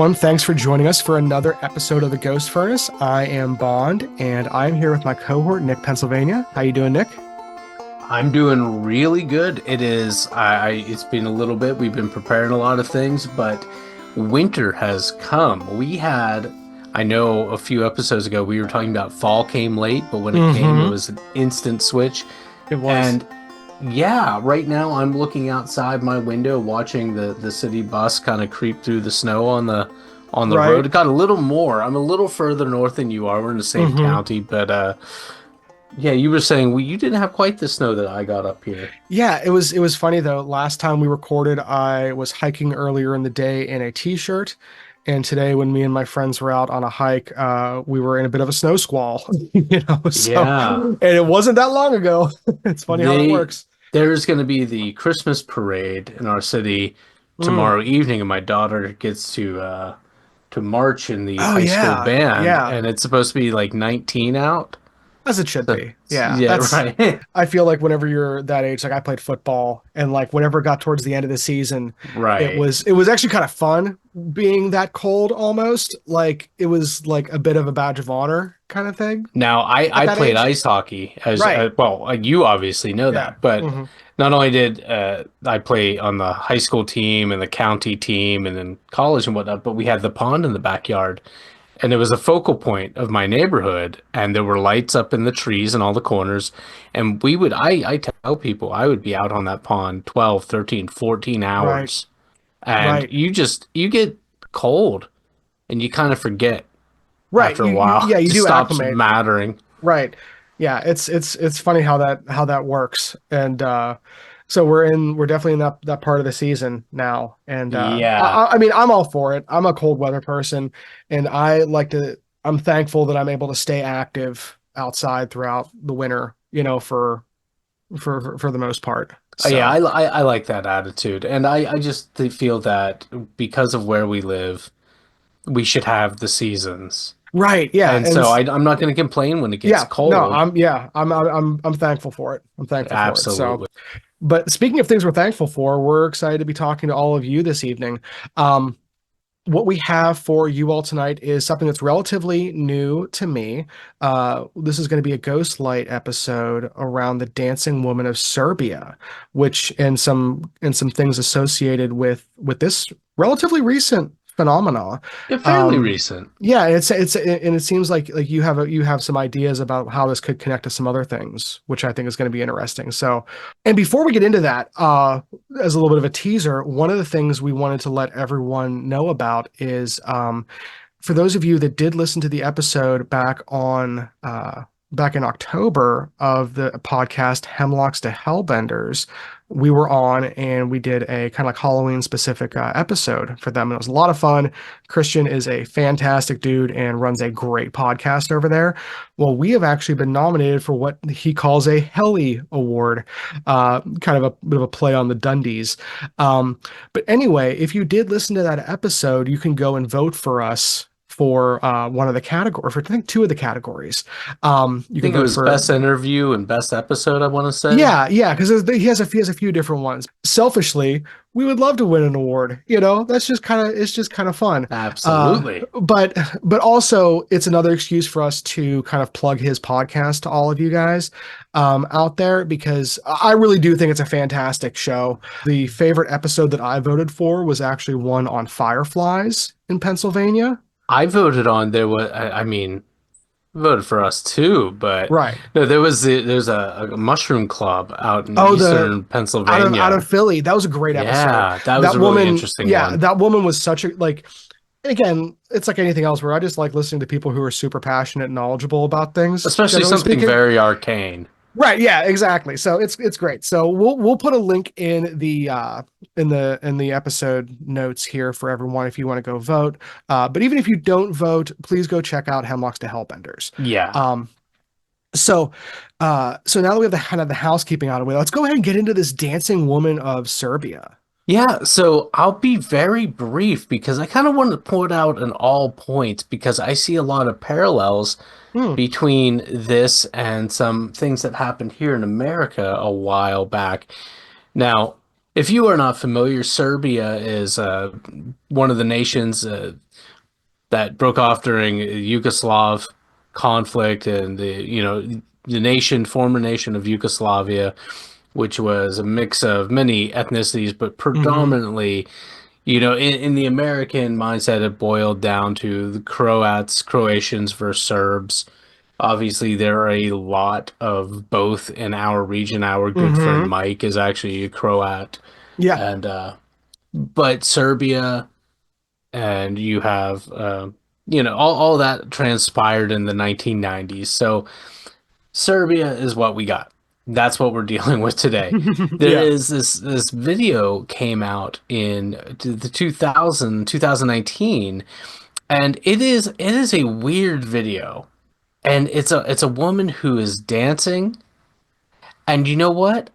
everyone. Thanks for joining us for another episode of the Ghost Furnace. I am Bond, and I'm here with my cohort, Nick, Pennsylvania. How you doing, Nick? I'm doing really good. It's been a little bit. We've been preparing a lot of things, but winter has come. I know a few episodes ago we were talking about fall came late, but when it came, it was an instant switch. It was. And yeah, right now I'm looking outside my window watching the city bus kind of creep through the snow on the Right. road. It got a little more. I'm a little further north than you are. We're in the same county, but yeah, you were saying you didn't have quite the snow that I got up here. Yeah, it was funny though. Last time we recorded, I was hiking earlier in the day in a t-shirt, and today when me and my friends were out on a hike, we were in a bit of a snow squall, so Yeah. and it wasn't that long ago. It's funny how that works. There's going to be the Christmas parade in our city tomorrow evening, and my daughter gets to march in the Oh high school yeah, band, yeah. and it's supposed to be like 19 out. As it should So, be. Yeah, yeah, that's right. I feel like whenever you're that age, like I played football, and like whenever it got towards the end of the season, it Right. was it was actually kind of fun being that cold almost. Like it was like a bit of a badge of honor kind of thing Now, at I that played age. ice hockey as Right. well. You obviously know Yeah. that, but Hmm. not only did I play on the high school team and the county team and then college and whatnot, but we had the pond in the backyard, and it was a focal point of my neighborhood, and there were lights up in the trees and all the corners, and I tell people I would be out on that pond 12, 13, 14 Right. hours, and Right. you get cold and you kind of forget Right. after a You while. yeah, It you just do stops acclimate. mattering. Right. Yeah, it's funny how that works. And so we're definitely in that part of the season now. And Yeah. I mean I'm all for it. I'm a cold weather person, and I'm thankful that I'm able to stay active outside throughout the winter, for the most part. Yeah, So, I like that attitude. And I just feel that because of where we live, we should have the seasons. right, yeah. And so I'm not going to complain when it gets Yeah, no, cold. I'm thankful for it. I'm thankful for it. So, Absolutely. but speaking of things we're thankful for, we're excited to be talking to all of you this evening. Um, what we have for you all tonight is something that's relatively new to me. This is going to be a Ghost Lite episode around the dancing woman of Serbia, which and some things associated with this relatively recent phenomena. Yeah, fairly Um, recent. yeah, and it seems like you have some ideas about how this could connect to some other things, which I think is going to be interesting. So, and before we get into that, as a little bit of a teaser, one of the things we wanted to let everyone know about is for those of you that did listen to the episode back in October of the podcast Hemlocks to Hellbenders, we were on and we did a kind of like Halloween specific episode for them. And it was a lot of fun. Christian is a fantastic dude and runs a great podcast over there. Well, we have actually been nominated for what he calls a Hellie Award, kind of a bit of a play on the Dundies. But anyway, if you did listen to that episode, you can go and vote for us for one of the categories, for I think two of the categories. I You can think it vote was for best interview and best episode, I want to say. yeah, because he has a few different ones. Selfishly, we would love to win an award. It's just kind of fun. Absolutely. But also it's another excuse for us to kind of plug his podcast to all of you guys out there, because I really do think it's a fantastic show. The favorite episode that I voted for was actually one on fireflies in Pennsylvania. I voted on there was I mean voted for us too, but Right. no, there's a mushroom club out in Oh, the eastern out of Pennsylvania. Philly. That was a great episode. Yeah, that was That a really woman, interesting yeah, one. that woman was such a like. And again, it's like anything else where I just like listening to people who are super passionate and knowledgeable about things, Especially generally something speaking. very arcane. Right, yeah, exactly. So it's great. So we'll put a link in the episode notes here for everyone if you want to go vote. But even if you don't vote, please go check out Hemlocks to Hellbenders. Yeah. Um, so now that we have the kind of the housekeeping out of the way, let's go ahead and get into this dancing woman of Serbia. Yeah, so I'll be very brief because I kind of want to point out an all points because I see a lot of parallels Hmm. between this and some things that happened here in America a while back. Now, if you are not familiar, Serbia is one of the nations that broke off during Yugoslav conflict and the former nation of Yugoslavia, which was a mix of many ethnicities, but Hmm. predominantly, in the American mindset, it boiled down to the Croatians versus Serbs. Obviously, there are a lot of both in our region. Our good friend Hmm. Mike is actually a Croat, Yeah. and but Serbia, and you have all that transpired in the 1990s. So Serbia is what we got. That's what we're dealing with today. There Yeah. is this video came out in the 2019, and it is a weird video. And it's a woman who is dancing, and you know what?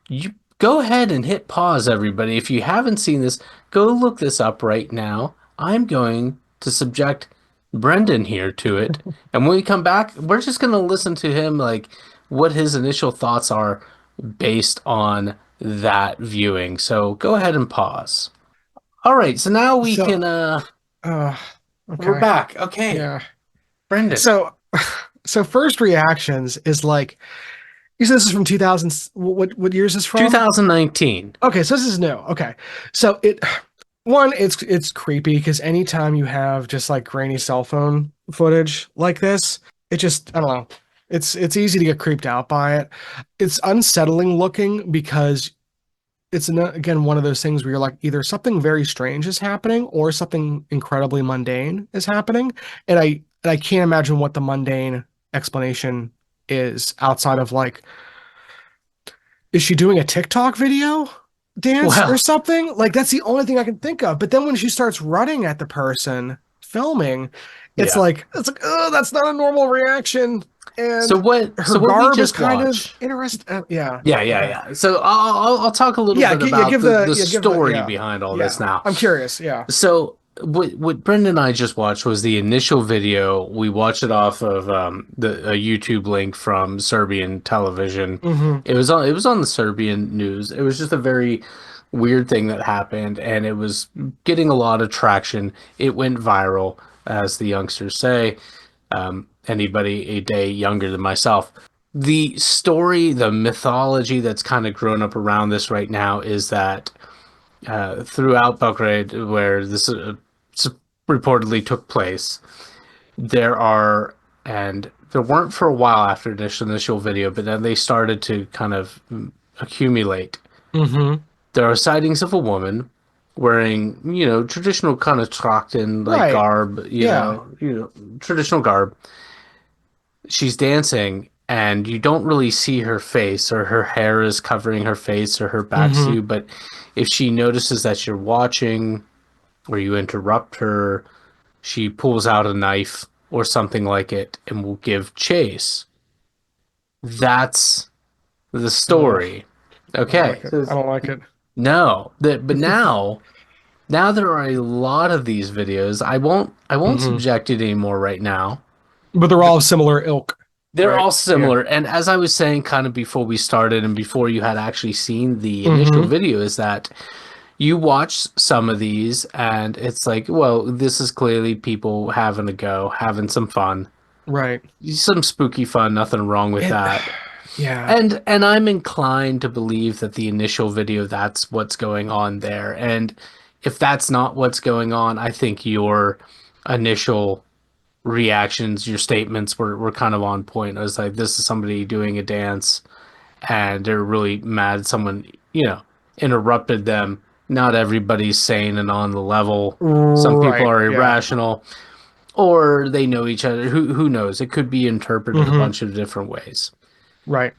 You go ahead and hit pause, everybody. If you haven't seen this, go look this up right now. I'm going to subject Brendan here to it. And when we come back, we're just going to listen to him, like, what his initial thoughts are based on that viewing. So go ahead and pause. All right, so now we So, can uh, we're okay. back. Okay, Yeah. Brendan. So, so first reactions is like, you said this is from 2000. What year is this from? 2019. Okay, so this is new. Okay, so one, it's creepy because anytime you have just like grainy cell phone footage like this, it just I don't know. It's easy to get creeped out by it. It's unsettling looking because it's again one of those things where you're like either something very strange is happening or something incredibly mundane is happening, and I can't imagine what the mundane explanation is outside of like, is she doing a TikTok video dance or Well, something? Like that's the only thing I can think of. But then when she starts running at the person filming, yeah. it's like, oh, that's not a normal reaction. So And what? her So what we garb is just kind of watched? interesting. Yeah. Yeah, yeah, Okay. yeah. So I'll talk a little Yeah. bit about the Give the, story yeah. behind all this Yeah. now. I'm curious. Yeah. So what Brendan and I just watched was the initial video. We watched it off of the a YouTube link from Serbian television. Hmm. It was on the Serbian news. It was just a very weird thing that happened, and it was getting a lot of traction. It went viral, as the youngsters say. Anybody a day younger than myself. The story, the mythology that's kind of grown up around this right now is that throughout Belgrade, where this reportedly took place, there are, and there weren't for a while after this initial video, but then they started to kind of accumulate. Hmm. There are sightings of a woman wearing, traditional kind of Trachten like Right. garb, Yeah. traditional garb. She's dancing, and you don't really see her face, or her hair is covering her face, or her back's to Hmm. you. But if she notices that you're watching, or you interrupt her, she pulls out a knife or something like it and will give chase. That's the Ugh, story. I don't Okay. like it. So I don't like it. no, but now there are a lot of these videos. I won't Hmm. subject it anymore right now. But they're all similar ilk, They're right? all Yeah. similar. And as I was saying kind of before we started and before you had actually seen the initial Hmm. video, is that you watch some of these and it's like, well, this is clearly people having a go, having some fun. Right. Some spooky fun, nothing wrong with And that. yeah. And I'm inclined to believe that the initial video, that's what's going on there. And if that's not what's going on, I think your initial reactions, your statements were kind of on point. I was like, this is somebody doing a dance and they're really mad someone, interrupted them. Not everybody's sane and on the level. Some people Right. are Yeah. irrational or they know each other. Who knows? It could be interpreted a Hmm. bunch of different ways. Right.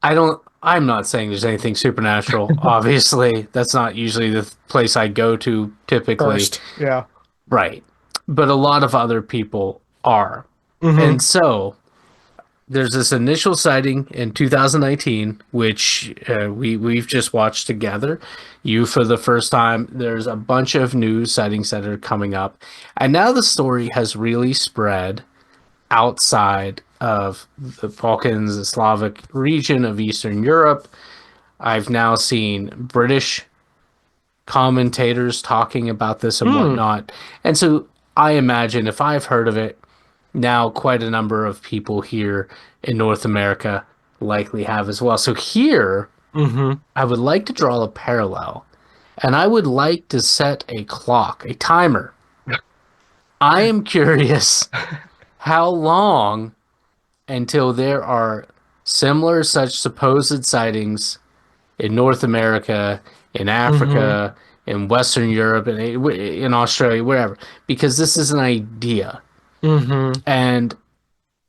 I'm not saying there's anything supernatural. Obviously, that's not usually the place I go to typically. First. Yeah. Right. But a lot of other people are. And Hmm. so there's this initial sighting in 2019, which we've just watched together. You for the first time. There's a bunch of new sightings that are coming up, and now the story has really spread outside of the Balkans, the Slavic region of Eastern Europe. I've now seen British commentators talking about this and Hmm. whatnot, and so I imagine if I've heard of it, now quite a number of people here in North America likely have as well. So here, Hmm. I would like to draw a parallel, and I would like to set a clock, a timer. I am curious how long until there are similar such supposed sightings in North America, in Hmm. Africa, in Western Europe, and in Australia, wherever, because this is an idea. Hmm. And,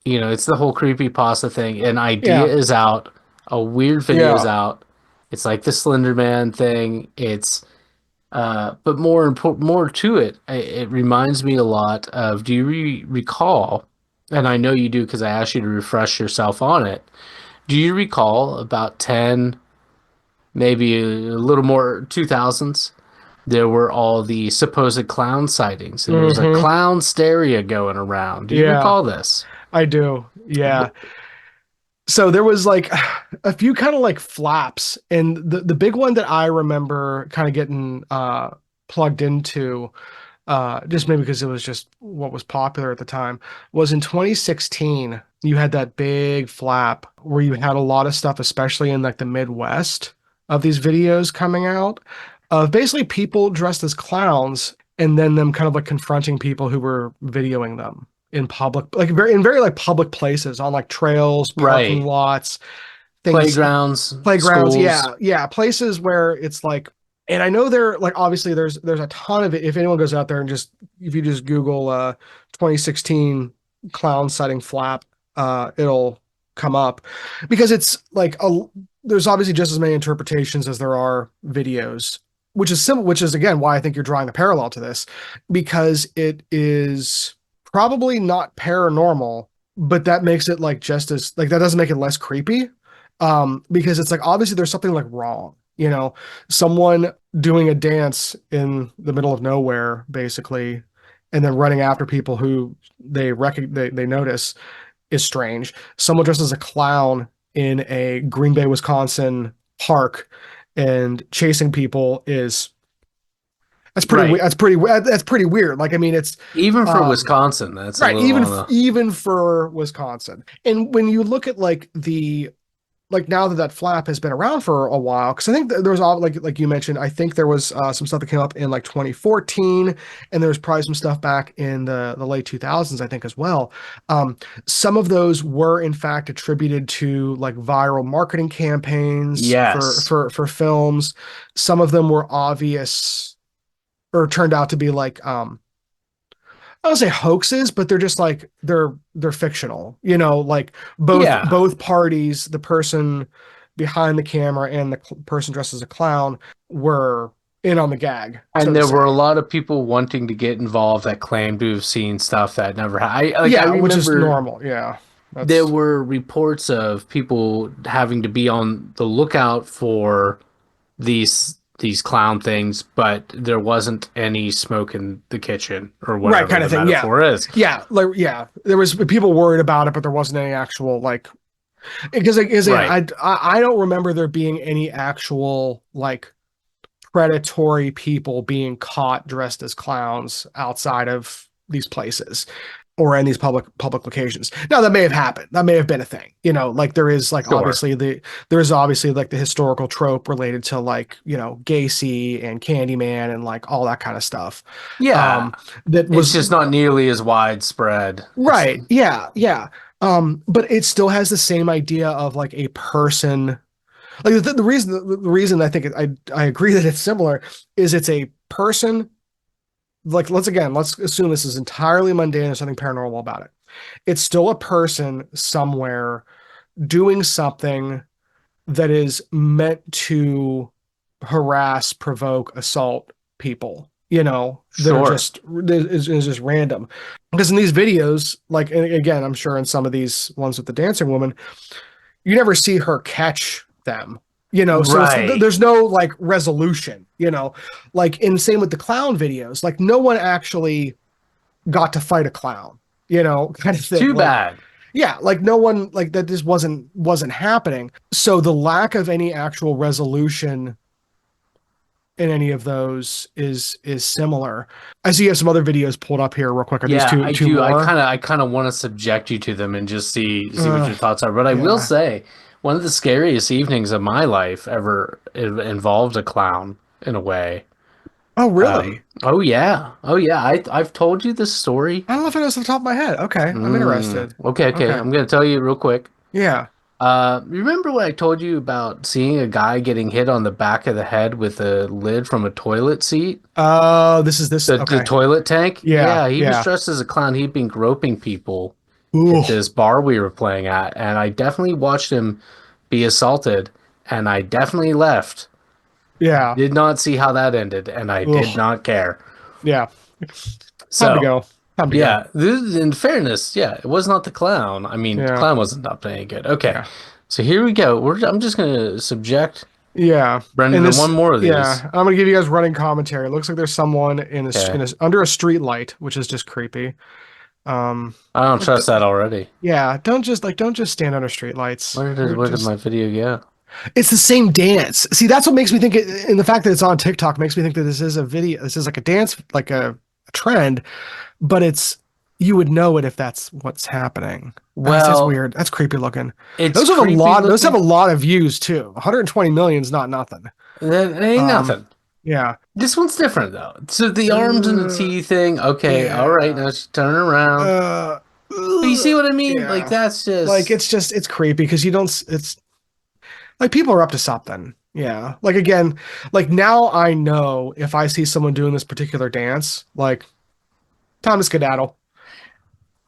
it's the whole creepy pasta thing. An idea Yeah. is out, a weird video is Yeah. out. It's like the Slender Man thing. But more to it, it reminds me a lot of, do you recall, and I know you do because I asked you to refresh yourself on it. Do you recall about 10, maybe a little more 2000s? There were all the supposed clown sightings, and there was a Hmm. clown hysteria going around. Do you Yeah, recall this? I do. Yeah. So there was like a few kind of like flaps, and the big one that I remember kind of getting plugged into, just maybe because it was just what was popular at the time, was in 2016. You had that big flap where you had a lot of stuff, especially in like the Midwest, of these videos coming out of basically people dressed as clowns and then them kind of like confronting people who were videoing them in public, like very like public places on like trails, parking Right. lots, things, Playgrounds, playgrounds. schools. Yeah, yeah, places where it's like, and I know there like obviously there's a ton of it. If anyone goes out there and just if you just Google 2016 clown sighting flap, it'll come up because it's like there's obviously just as many interpretations as there are videos, which is simple, which is again why I think you're drawing a parallel to this because it is probably not paranormal, but that makes it like just as like that doesn't make it less creepy, because it's like obviously there's something like wrong, someone doing a dance in the middle of nowhere basically, and then running after people who they notice is strange. Someone dressed as a clown in a Green Bay, Wisconsin park and chasing people is Right. that's pretty weird. Like I mean it's Even for um Wisconsin, that's a right, little on the even for Wisconsin. And when you look at like the like now that that flap has been around for a while, because I think there was all like you mentioned, I think there was some stuff that came up in like 2014, and there was probably some stuff back in the late 2000s, I think as well. Um, some of those were in fact attributed to like viral marketing campaigns yes. for films. Some of them were obvious or turned out to be like I don't say hoaxes, but they're just like they're fictional. Like Yeah. both parties, the person behind the camera and the person dressed as a clown were in on the gag, so And to there were a say. lot of people wanting to get involved that claimed to have seen stuff that never happened. I Yeah, which is remember normal. Yeah. there That's were reports of people having to be on the lookout for these clown things, but there wasn't any smoke in the kitchen or right whatever kind the of thing. Yeah. metaphor is. Yeah, like yeah, there was people worried about it, but there wasn't any actual like because again, Right. I don't remember there being any actual like predatory people being caught dressed as clowns outside of these places or in these public locations. Now that may have happened. That may have been a thing. Like Sure. there's obviously like the historical trope related to like, Gacy and Candyman and like all that kind of stuff. Yeah. Um that It's was just not nearly as widespread. It's right. Yeah, yeah. But it still has the same idea of like a person. Like the reason I think I agree that it's similar is it's a person. Like let's assume this is entirely mundane. There's something paranormal about it. It's still a person somewhere doing something that is meant to harass, provoke, assault people. That are sure. just is just random. Because in these videos, like and again, I'm sure in some of these ones with the dancing woman, you never see her catch them. So Right. there's no like resolution. Like in same with the clown videos, like no one actually got to fight a clown. Kind of thing. Too Like bad. yeah, like no one like that just wasn't happening. So the lack of any actual resolution in any of those is similar. I see you have some other videos pulled up here real quick. Are these Yeah, two I two do. more? I kind of want to subject you to them and just see what Uh, your thoughts are. But I will yeah. say, one of the scariest evenings of my life ever involved a clown in a way. Oh, really? Oh yeah, oh yeah. I've told you this story. I don't know if it knows off the top of my head. Okay, I'm interested. Okay, okay. Okay. I'm gonna tell you real quick. Yeah. Remember what I told you about seeing a guy getting hit on the back of the head with a lid from a toilet seat? Oh, this is this. The Okay. toilet tank? Yeah. Yeah, he was Yeah. dressed as a clown. He'd been groping people Ooh. at this bar we were playing at, and I definitely watched him be assaulted, and I definitely left. Yeah. Did not see how that ended, and I did Ugh. not care. Yeah. Time to So, go. Time to go. yeah, in fairness, yeah, it was not the clown. I mean, the Yeah. clown wasn't up to any good. Okay, Yeah. so here we go. I'm just gonna subject Yeah. Brendan And to this, one more of these. yeah, I'm gonna give you guys running commentary. It looks like there's someone Okay, under a street light, which is just creepy. Um, I don't like, trust that already. yeah, don't just stand under street lights. We're Where did just, my video go? it's the same dance. See, that's what makes me think and the fact that it's on TikTok makes me think that this is a video, this is like a dance, like a trend, but you would know it if that's what's happening. That's Well, weird. That's creepy looking. it's creepy Those have a looking. lot of views too. 120 million is not nothing. That ain't Um, nothing. yeah. This one's different though. So the arms and the Uh, teeth thing, okay, all right, yeah. now she's turning around. Uh, But you see what I mean? Like yeah. that's Like just it's creepy because you don't it's like people are up to something. Yeah. Like again, like now I know if I see someone doing this particular dance, like time to skedaddle.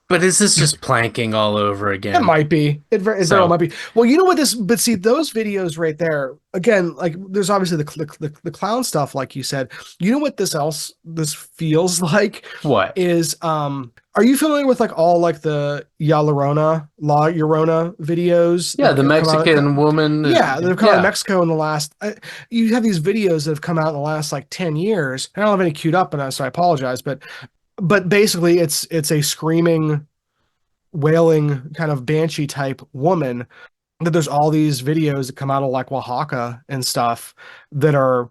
but is this just planking all over It again? might be. It very well So might be. Well, you know what this, but see those videos right there. Again, like there's obviously the clown stuff, like you said. You know what this feels like what? is are you familiar with like all like the La Llorona videos Yeah, that the have come out? Mexican woman. Yeah, that have come out of Yeah. Mexico in the last. You have these videos that have come out in the last like 10 years. I don't have any queued up, and so I apologize, but basically it's a screaming, wailing kind of banshee type woman that there's all these videos that come out of like Oaxaca and stuff that are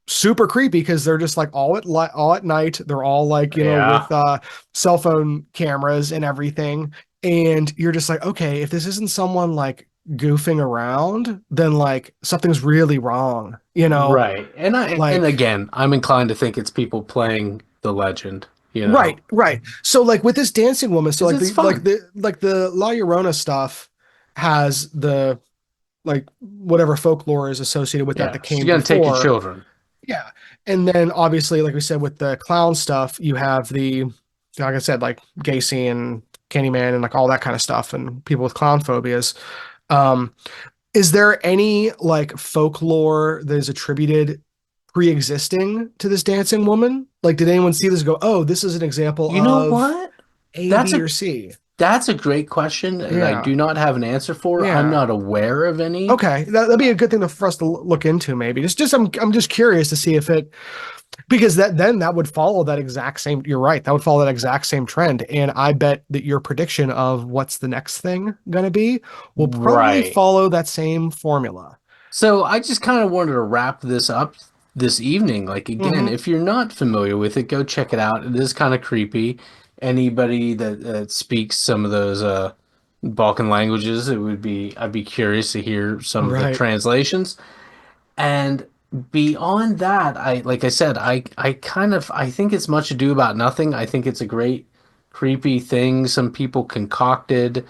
super creepy because they're just like all at night. They're all like, with Yeah. cell phone cameras and everything. And you're just like, okay, if this isn't someone like goofing around, then like something's really wrong, Right. And like again, I'm inclined to think it's people playing the legend, you know. right, right. So like with this dancing woman, so Because like it's fun. the La Llorona stuff has the like whatever folklore is associated with Yeah. that She's came gonna take your before. children. Yeah. And then obviously, like we said, with the clown stuff, you have like I said, like Gacy and Candyman and like all that kind of stuff and people with clown phobias. Um, is there any like folklore that is attributed pre-existing to this dancing woman? Like, did anyone see this and go, oh, this is an example You know of what? A, That's B, a or C? That's a great question, and I Yeah. do not have an answer for. I'm Yeah. not aware of any. Okay. That'd be a good thing for us to look into maybe. I'm just curious to see if it because that would follow that exact same, you're right, that would follow that exact same trend, and I bet that your prediction of what's the next thing going to be will probably Right. follow that same formula. So I just kind of wanted to wrap this up this evening. Like again, Mm-hmm. if you're not familiar with it, go check it out. It is kind of creepy. Anybody that speaks some of those Balkan languages, I'd be curious to hear some of the Right. translations. And beyond that, like I said, I think it's much ado about nothing. I think it's a great creepy thing some people concocted,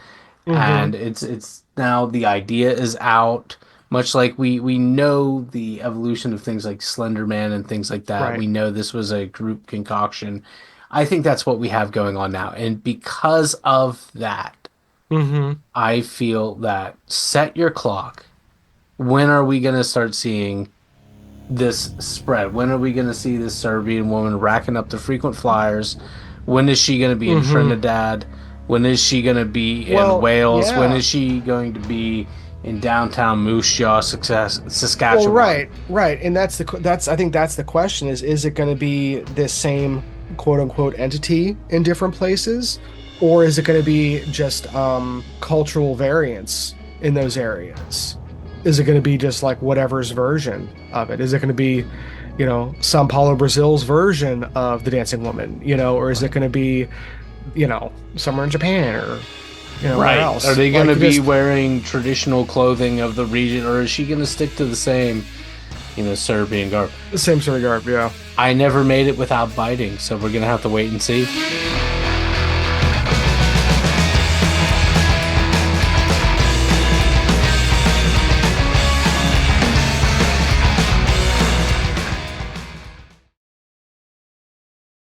Mm-hmm. and it's now the idea is out. Much like we know the evolution of things like Slender Man and things like that. Right. We know this was a group concoction. I think that's what we have going on now. And because of that, Mm-hmm. I feel that set your clock. When are we going to start seeing this spread? When are we going to see this Serbian woman racking up the frequent flyers? When is she going to be in Mm-hmm. Trinidad? When is she going to be in Well, Wales? When yeah. is she going to be in downtown Moose Jaw, Well, Saskatchewan? right. And that's I think that's the question is it going to be this same quote unquote entity in different places, or is it going to be just cultural variance in those areas? Is it going to be just like whatever's version of it? Is it going to be, Sao Paulo, Brazil's version of the Dancing Woman, or is it going to be, somewhere in Japan or, where Right. Are else? they going Like, to you be just wearing traditional clothing of the region, or is she going to stick to the same, Serbian garb? the same sort of garb, yeah. I never made it without biting, so we're going to have to wait and see.